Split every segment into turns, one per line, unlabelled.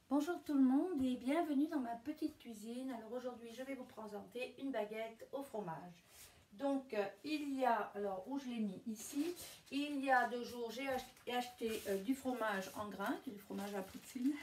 Bonjour tout le monde et bienvenue dans ma petite cuisine. Alors aujourd'hui je vais vous présenter une baguette au fromage. Donc il y a, alors où je l'ai mis ici, il y a 2 jours j'ai acheté du fromage en grains, du fromage à poutine.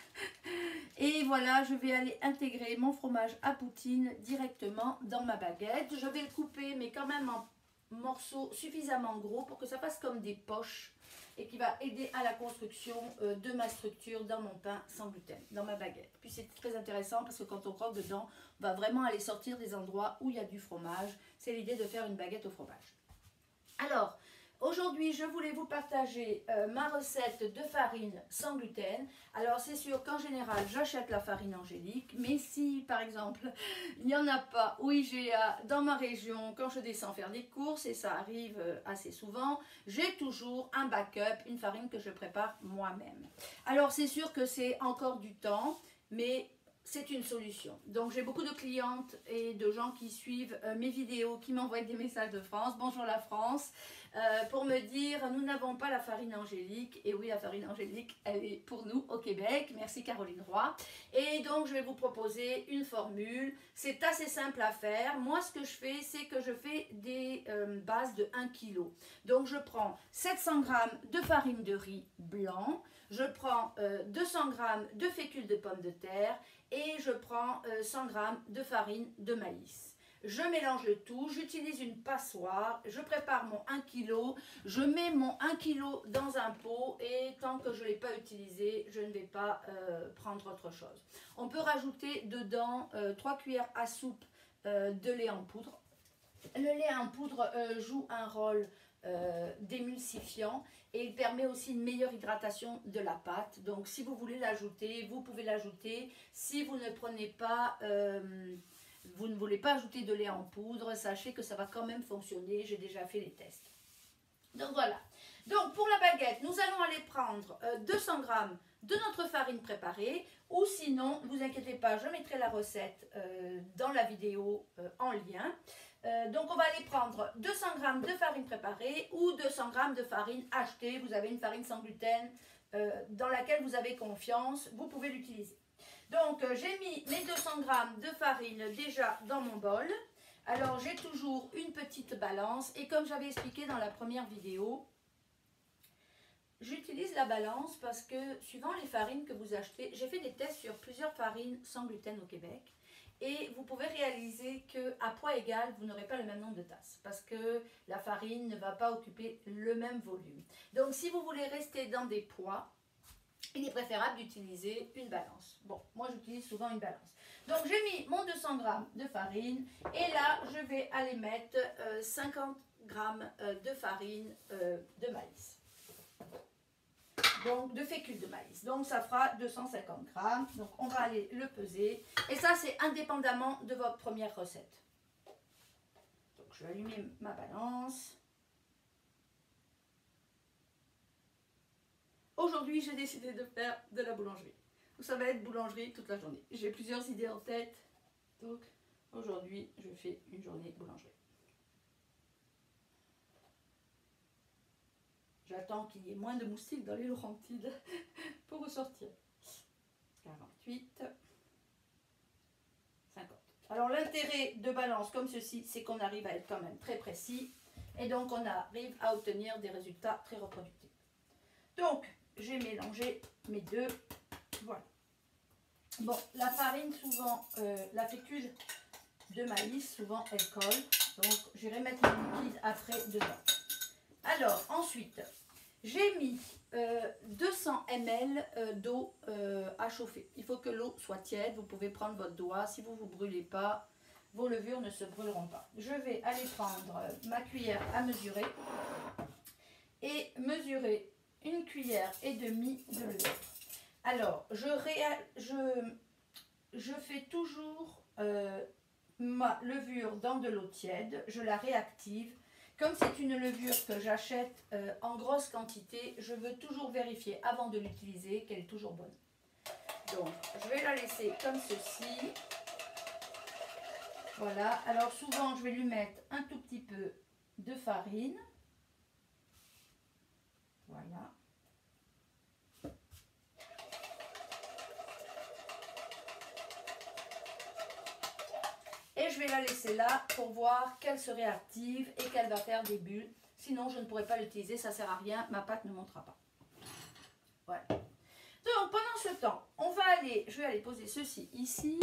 Et voilà, je vais aller intégrer mon fromage à poutine directement dans ma baguette. Je vais le couper mais quand même en morceaux suffisamment gros pour que ça fasse comme des poches et qui va aider à la construction de ma structure dans mon pain sans gluten, dans ma baguette. Puis c'est très intéressant parce que quand on croque dedans, on va vraiment aller sortir des endroits où il y a du fromage. C'est l'idée de faire une baguette au fromage. Alors, aujourd'hui, je voulais vous partager ma recette de farine sans gluten. Alors, c'est sûr qu'en général, j'achète la farine angélique, mais si, par exemple, il n'y en a pas ou IGA dans ma région, quand je descends faire des courses, et ça arrive assez souvent, j'ai toujours un backup, une farine que je prépare moi-même. Alors, c'est sûr que c'est encore du temps, mais c'est une solution. Donc j'ai beaucoup de clientes et de gens qui suivent mes vidéos, qui m'envoient des messages de France, bonjour la France, pour me dire nous n'avons pas la farine angélique. Et oui, la farine angélique, elle est pour nous au Québec, merci Caroline Roy. Et donc je vais vous proposer une formule, c'est assez simple à faire. Moi ce que je fais, c'est que je fais des bases de 1 kg. Donc je prends 700 g de farine de riz blanc, je prends 200 g de fécule de pommes de terre, et je prends 100 g de farine de maïs. Je mélange le tout, j'utilise une passoire, je prépare mon 1 kg, je mets mon 1 kg dans un pot et tant que je ne l'ai pas utilisé, je ne vais pas prendre autre chose. On peut rajouter dedans 3 cuillères à soupe de lait en poudre. Le lait en poudre joue un rôle d'émulsifiant et il permet aussi une meilleure hydratation de la pâte. Donc si vous voulez l'ajouter, vous pouvez l'ajouter. Si vous ne prenez pas, vous ne voulez pas ajouter de lait en poudre, sachez que ça va quand même fonctionner. J'ai déjà fait les tests. Donc voilà. Donc pour la baguette, nous allons aller prendre 200 g de notre farine préparée, ou sinon, ne vous inquiétez pas, je mettrai la recette dans la vidéo en lien. Donc on va aller prendre 200 g de farine préparée ou 200 g de farine achetée. Vous avez une farine sans gluten dans laquelle vous avez confiance, vous pouvez l'utiliser. Donc j'ai mis mes 200 g de farine déjà dans mon bol. Alors j'ai toujours une petite balance et comme j'avais expliqué dans la première vidéo, j'utilise la balance parce que suivant les farines que vous achetez, j'ai fait des tests sur plusieurs farines sans gluten au Québec. Et vous pouvez réaliser qu'à poids égal, vous n'aurez pas le même nombre de tasses parce que la farine ne va pas occuper le même volume. Donc si vous voulez rester dans des poids, il est préférable d'utiliser une balance. Bon, moi j'utilise souvent une balance. Donc j'ai mis mon 200 g de farine et là je vais aller mettre 50 g de farine de maïs. Donc de fécule de maïs. Donc ça fera 250 g. Donc on va aller le peser. Et ça c'est indépendamment de votre première recette. Donc je vais allumer ma balance. Aujourd'hui j'ai décidé de faire de la boulangerie. Ça va être boulangerie toute la journée. J'ai plusieurs idées en tête. Donc aujourd'hui je fais une journée boulangerie. J'attends qu'il y ait moins de moustiques dans les Laurentides pour ressortir. 48, 50. Alors l'intérêt de balance comme ceci, c'est qu'on arrive à être quand même très précis et donc on arrive à obtenir des résultats très reproductifs. Donc j'ai mélangé mes deux. Voilà. Bon, la farine souvent, la fécule de maïs, souvent elle colle. Donc j'irai mettre mon liquide après dedans. Alors, ensuite, j'ai mis 200 ml d'eau à chauffer. Il faut que l'eau soit tiède. Vous pouvez prendre votre doigt. Si vous ne vous brûlez pas, vos levures ne se brûleront pas. Je vais aller prendre ma cuillère à mesurer et mesurer 1,5 cuillère de levure. Alors, je fais toujours ma levure dans de l'eau tiède. Je la réactive. Comme c'est une levure que j'achète en grosse quantité, je veux toujours vérifier avant de l'utiliser qu'elle est toujours bonne. Donc, je vais la laisser comme ceci. Voilà. Alors, souvent, je vais lui mettre un tout petit peu de farine. Voilà. je vais la laisser là pour voir qu'elle se réactive et qu'elle va faire des bulles. Sinon, je ne pourrai pas l'utiliser, ça ne sert à rien, ma pâte ne montera pas. Voilà. Donc, pendant ce temps, je vais aller poser ceci ici.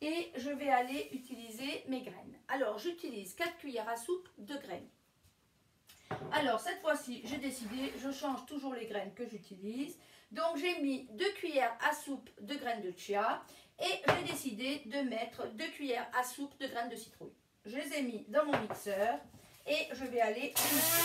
Et je vais aller utiliser mes graines. Alors, j'utilise 4 cuillères à soupe de graines. Alors, cette fois-ci, j'ai décidé, je change toujours les graines que j'utilise. Donc, j'ai mis 2 cuillères à soupe de graines de chia. Et j'ai décidé de mettre 2 cuillères à soupe de graines de citrouille. Je les ai mis dans mon mixeur. Et je vais aller mixer.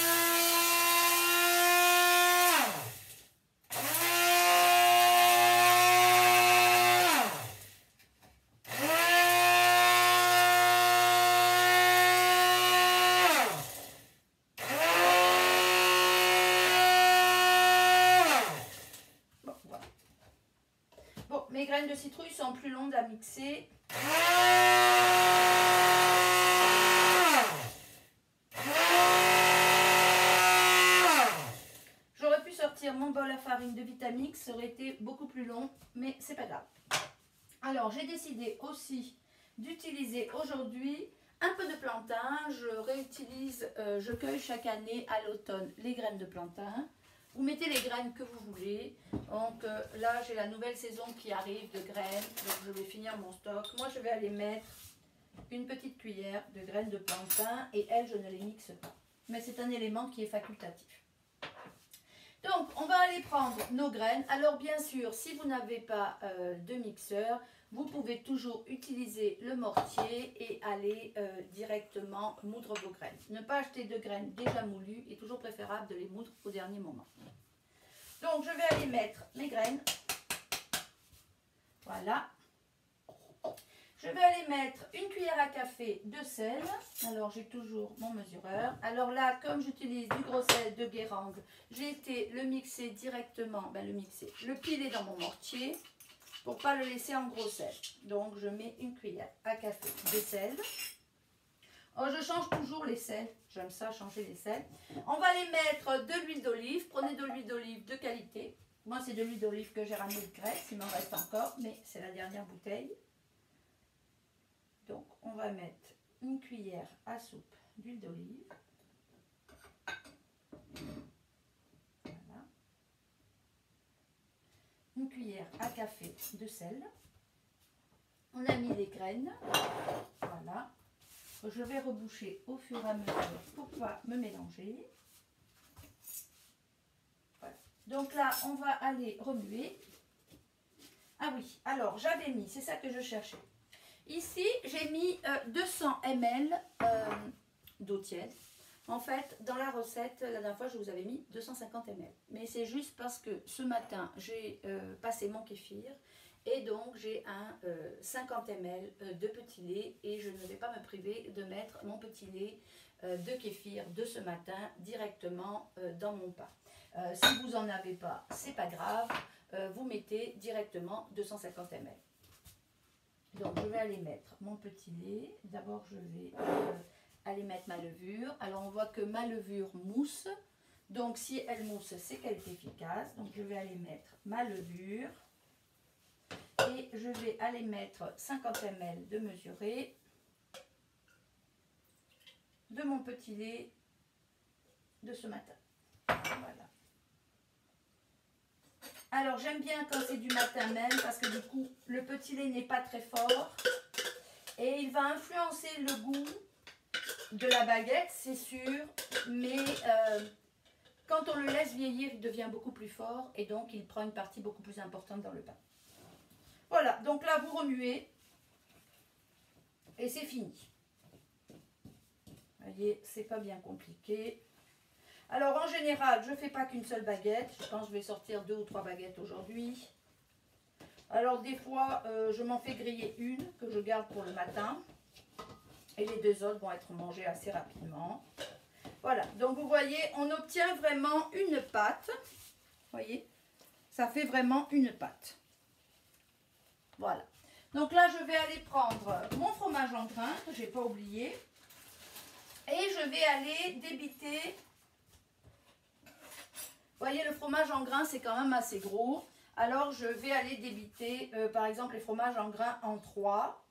Mes graines de citrouille sont plus longues à mixer. J'aurais pu sortir mon bol à farine de Vitamix, ça aurait été beaucoup plus long, mais c'est pas grave. Alors, j'ai décidé aussi d'utiliser aujourd'hui un peu de plantain. Je réutilise, je cueille chaque année à l'automne les graines de plantain. Vous mettez les graines que vous voulez. Donc là, j'ai la nouvelle saison qui arrive de graines. Donc je vais finir mon stock. Moi, je vais aller mettre une petite cuillère de graines de plantain. Et elles, je ne les mixe pas. Mais c'est un élément qui est facultatif. Donc, on va aller prendre nos graines. Alors, bien sûr, si vous n'avez pas de mixeur, vous pouvez toujours utiliser le mortier et aller directement moudre vos graines. Ne pas acheter de graines déjà moulues est toujours préférable de les moudre au dernier moment. Donc, je vais aller mettre mes graines. Voilà. Je vais aller mettre une cuillère à café de sel. Alors, j'ai toujours mon mesureur. Alors là, comme j'utilise du gros sel de Guérande, j'ai été le mixer directement, le piler dans mon mortier pour ne pas le laisser en gros sel. Donc, je mets une cuillère à café de sel. Oh, je change toujours les sels. J'aime ça, changer les sels. On va aller mettre de l'huile d'olive. Prenez de l'huile d'olive de qualité. Moi, c'est de l'huile d'olive que j'ai ramenée de Grèce. Il m'en reste encore, mais c'est la dernière bouteille. Donc, on va mettre une cuillère à soupe d'huile d'olive. Voilà. Une cuillère à café de sel. On a mis les graines. Voilà. Je vais reboucher au fur et à mesure pour pas me mélanger. Voilà. Donc là, on va aller remuer. Ah oui, alors j'avais mis, c'est ça que je cherchais. Ici, j'ai mis 200 ml d'eau tiède. En fait, dans la recette, la dernière fois, je vous avais mis 250 ml. Mais c'est juste parce que ce matin, j'ai passé mon kéfir. Et donc, j'ai un 50 ml de petit lait. Et je ne vais pas me priver de mettre mon petit lait de kéfir de ce matin directement dans mon pain. Si vous n'en avez pas, c'est pas grave. Vous mettez directement 250 ml. Donc, je vais aller mettre mon petit lait. D'abord, je vais aller mettre ma levure. Alors, on voit que ma levure mousse. Donc, si elle mousse, c'est qu'elle est efficace. Donc, je vais aller mettre ma levure. Et je vais aller mettre 50 ml de mesuré de mon petit lait de ce matin. Voilà. Alors, j'aime bien quand c'est du matin même parce que du coup, le petit lait n'est pas très fort et il va influencer le goût de la baguette, c'est sûr, mais quand on le laisse vieillir, il devient beaucoup plus fort et donc il prend une partie beaucoup plus importante dans le pain. Voilà, donc là, vous remuez et c'est fini. Vous voyez, c'est pas bien compliqué. Alors, en général, je ne fais pas qu'une seule baguette. Je pense que je vais sortir 2 ou 3 baguettes aujourd'hui. Alors, des fois, je m'en fais griller une que je garde pour le matin. Et les 2 autres vont être mangées assez rapidement. Voilà, donc vous voyez, on obtient vraiment une pâte. Vous voyez, ça fait vraiment une pâte. Voilà. Donc là, je vais aller prendre mon fromage en grains, que je n'ai pas oublié. Et je vais aller débiter. Vous voyez, le fromage en grains, c'est quand même assez gros. Alors, je vais aller débiter, par exemple, les fromages en grains en 3.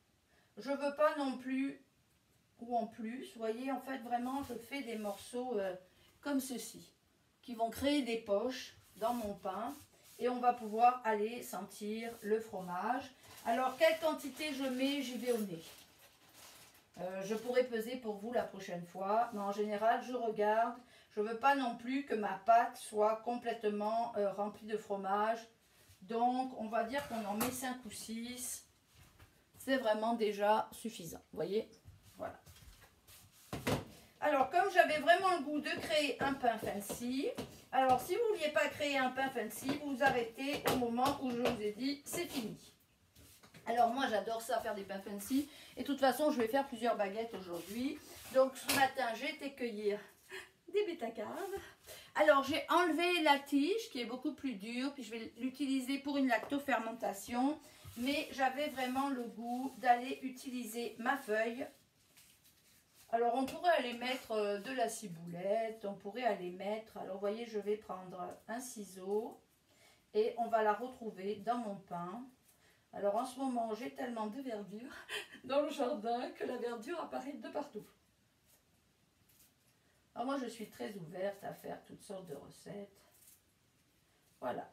Je veux pas non plus, ou en plus, vous voyez, en fait, vraiment, je fais des morceaux comme ceci, qui vont créer des poches dans mon pain. Et on va pouvoir aller sentir le fromage. Alors, quelle quantité je mets? J'y vais au nez. Je pourrais peser pour vous la prochaine fois. Mais en général, je regarde. Je ne veux pas non plus que ma pâte soit complètement remplie de fromage. Donc, on va dire qu'on en met 5 ou 6. C'est vraiment déjà suffisant. Vous voyez? Voilà. Alors, comme j'avais vraiment le goût de créer un pain fancy, alors si vous ne vouliez pas créer un pain fancy, vous arrêtez au moment où je vous ai dit c'est fini. Alors moi j'adore ça, faire des pains fancy. Et de toute façon, je vais faire plusieurs baguettes aujourd'hui. Donc ce matin, j'ai été cueillir des bétacardes. Alors j'ai enlevé la tige qui est beaucoup plus dure, puis je vais l'utiliser pour une lactofermentation. Mais j'avais vraiment le goût d'aller utiliser ma feuille. Alors on pourrait aller mettre de la ciboulette, on pourrait aller mettre, alors vous voyez, je vais prendre un ciseau et on va la retrouver dans mon pain. Alors en ce moment, j'ai tellement de verdure dans le jardin que la verdure apparaît de partout. Alors moi je suis très ouverte à faire toutes sortes de recettes. Voilà,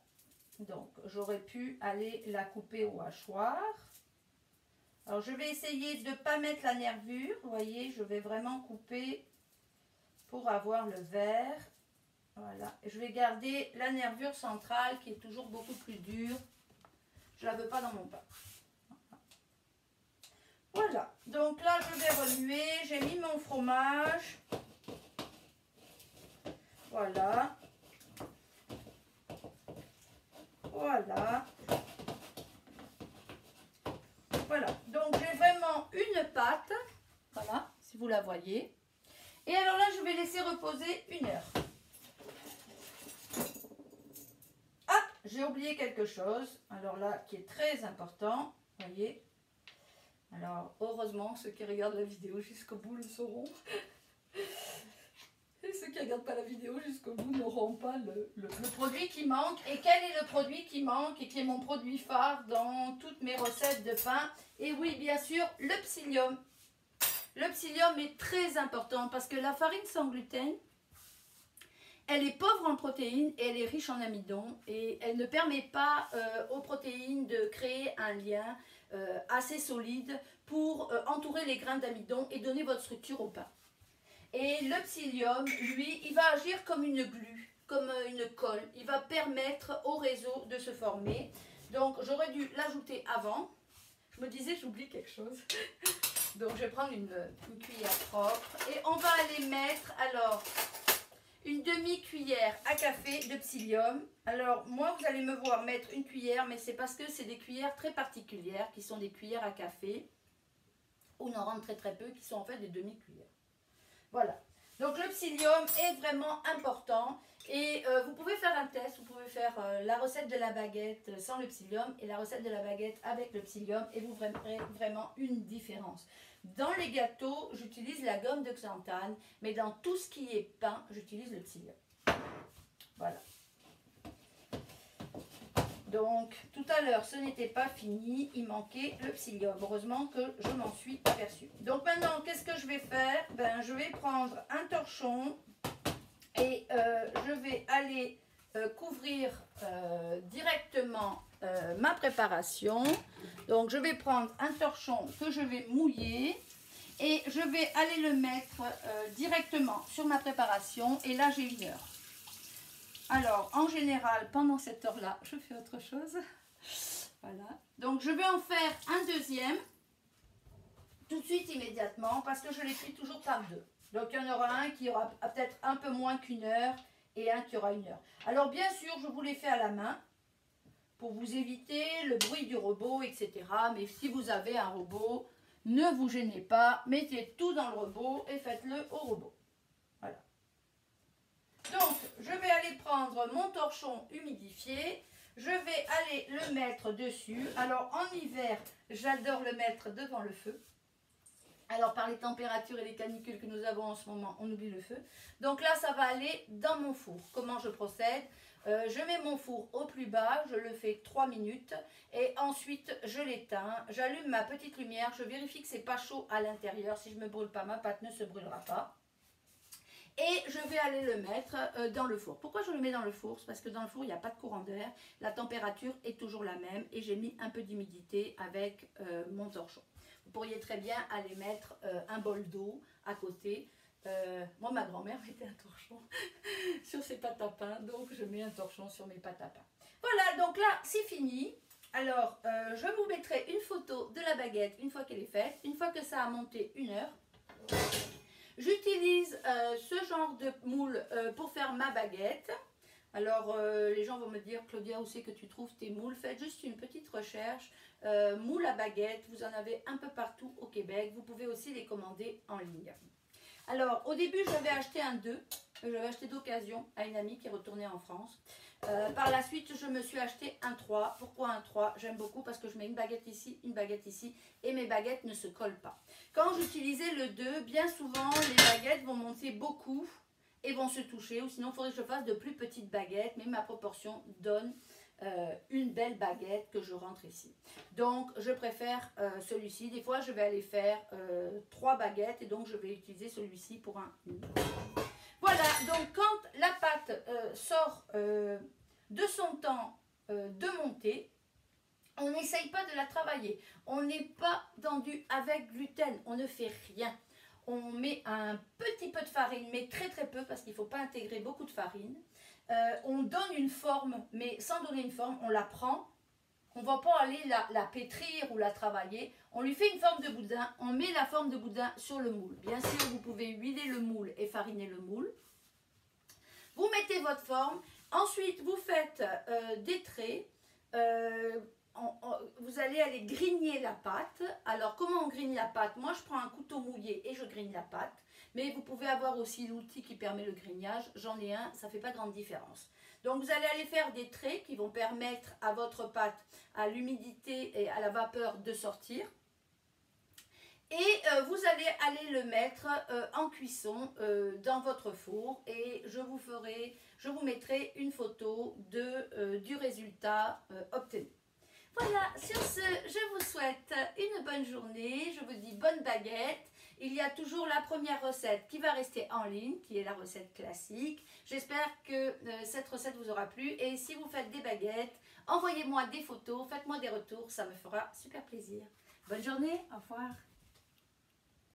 donc j'aurais pu aller la couper au hachoir. Alors je vais essayer de ne pas mettre la nervure, vous voyez, je vais vraiment couper pour avoir le vert. Voilà, je vais garder la nervure centrale qui est toujours beaucoup plus dure. Je ne la veux pas dans mon pain. Voilà, donc là je vais remuer, j'ai mis mon fromage. Voilà. Voilà. Voilà, donc j'ai vraiment une pâte, voilà, si vous la voyez. Et alors là, je vais laisser reposer 1 heure. Ah, j'ai oublié quelque chose, alors là, qui est très important, voyez. Alors, heureusement, ceux qui regardent la vidéo jusqu'au bout le sauront. Et ceux qui ne regardent pas la vidéo jusqu'au bout n'auront pas le produit qui manque. Et quel est le produit qui manque et qui est mon produit phare dans toutes mes recettes de pain? Et oui, bien sûr, le psyllium. Le psyllium est très important parce que la farine sans gluten, elle est pauvre en protéines et elle est riche en amidon. Et elle ne permet pas aux protéines de créer un lien assez solide pour entourer les grains d'amidon et donner votre structure au pain. Et le psyllium, lui, il va agir comme une glu, comme une colle. Il va permettre au réseau de se former. Donc, j'aurais dû l'ajouter avant. Je me disais, j'oublie quelque chose. Donc, je vais prendre une cuillère propre. Et on va aller mettre, alors, une demi-cuillère à café de psyllium. Alors, moi, vous allez me voir mettre une cuillère, mais c'est parce que c'est des cuillères très particulières, qui sont des cuillères à café. Ou on en rentre très très peu, qui sont en fait des demi-cuillères. Voilà, donc le psyllium est vraiment important et vous pouvez faire un test, vous pouvez faire la recette de la baguette sans le psyllium et la recette de la baguette avec le psyllium et vous verrez vraiment une différence. Dans les gâteaux, j'utilise la gomme de xanthane, mais dans tout ce qui est pain, j'utilise le psyllium. Voilà. Donc, tout à l'heure, ce n'était pas fini, il manquait le psyllium. Heureusement que je m'en suis aperçue. Donc maintenant, qu'est-ce que je vais faire? Ben, je vais prendre un torchon et je vais aller couvrir directement ma préparation. Donc, je vais prendre un torchon que je vais mouiller et je vais aller le mettre directement sur ma préparation. Et là, j'ai 1 heure. Alors, en général, pendant cette heure-là, je fais autre chose. Voilà. Donc, je vais en faire un deuxième, tout de suite, immédiatement, parce que je les cuis toujours par 2. Donc, il y en aura un qui aura peut-être un peu moins qu'1 heure et un qui aura 1 heure. Alors, bien sûr, je vous les fais à la main pour vous éviter le bruit du robot, etc. Mais si vous avez un robot, ne vous gênez pas, mettez tout dans le robot et faites-le au robot. Voilà. Donc, je vais aller prendre mon torchon humidifié, je vais aller le mettre dessus. Alors, en hiver, j'adore le mettre devant le feu. Alors, par les températures et les canicules que nous avons en ce moment, on oublie le feu. Donc là, ça va aller dans mon four. Comment je procède? Je mets mon four au plus bas, je le fais 3 minutes et ensuite je l'éteins. J'allume ma petite lumière, je vérifie que c'est pas chaud à l'intérieur. Si je ne me brûle pas, ma pâte ne se brûlera pas. Et je vais aller le mettre dans le four. Pourquoi je le mets dans le four? C'est parce que dans le four, il n'y a pas de courant d'air. La température est toujours la même et j'ai mis un peu d'humidité avec mon torchon. Vous pourriez très bien aller mettre un bol d'eau à côté. Moi, ma grand-mère mettait un torchon sur ses pâtes à pain, donc je mets un torchon sur mes pâtes à pain. Voilà, donc là, c'est fini. Alors, je vous mettrai une photo de la baguette une fois qu'elle est faite. Une fois que ça a monté 1 heure, j'utilise ce genre de moule pour faire ma baguette. Alors, les gens vont me dire, Claudia, où c'est que tu trouves tes moules? Faites juste une petite recherche. Moule à baguette, vous en avez un peu partout au Québec. Vous pouvez aussi les commander en ligne. Alors, au début, j'avais acheté un 2. J'avais acheté d'occasion à une amie qui retournait en France. Par la suite, je me suis acheté un 3. Pourquoi un 3? J'aime beaucoup parce que je mets une baguette ici et mes baguettes ne se collent pas. Quand j'utilisais le 2, bien souvent, les baguettes vont monter beaucoup et vont se toucher. Ou sinon, il faudrait que je fasse de plus petites baguettes, mais ma proportion donne une belle baguette que je rentre ici. Donc, je préfère celui-ci. Des fois, je vais aller faire 3 baguettes et donc je vais utiliser celui-ci pour un. Voilà, donc quand la pâte sort de son temps de monter, on n'essaye pas de la travailler. On n'est pas dans du avec gluten, on ne fait rien. On met un petit peu de farine, mais très très peu parce qu'il ne faut pas intégrer beaucoup de farine. On donne une forme, mais sans donner une forme, on la prend. On ne va pas aller la pétrir ou la travailler. On lui fait une forme de boudin. On met la forme de boudin sur le moule. Bien sûr, vous pouvez huiler le moule et fariner le moule. Vous mettez votre forme. Ensuite, vous faites des traits. Vous allez aller grigner la pâte. Alors, comment on grigne la pâte? Moi, je prends un couteau mouillé et je grigne la pâte. Mais vous pouvez avoir aussi l'outil qui permet le grignage. J'en ai un, ça ne fait pas grande différence. Donc, vous allez aller faire des traits qui vont permettre à votre pâte, à l'humidité et à la vapeur de sortir. Et vous allez aller le mettre en cuisson dans votre four. Et je vous mettrai une photo du résultat obtenu. Voilà, sur ce, je vous souhaite une bonne journée. Je vous dis bonne baguette. Il y a toujours la première recette qui va rester en ligne, qui est la recette classique. J'espère que cette recette vous aura plu. Et si vous faites des baguettes, envoyez-moi des photos, faites-moi des retours, ça me fera super plaisir. Bonne journée, au revoir.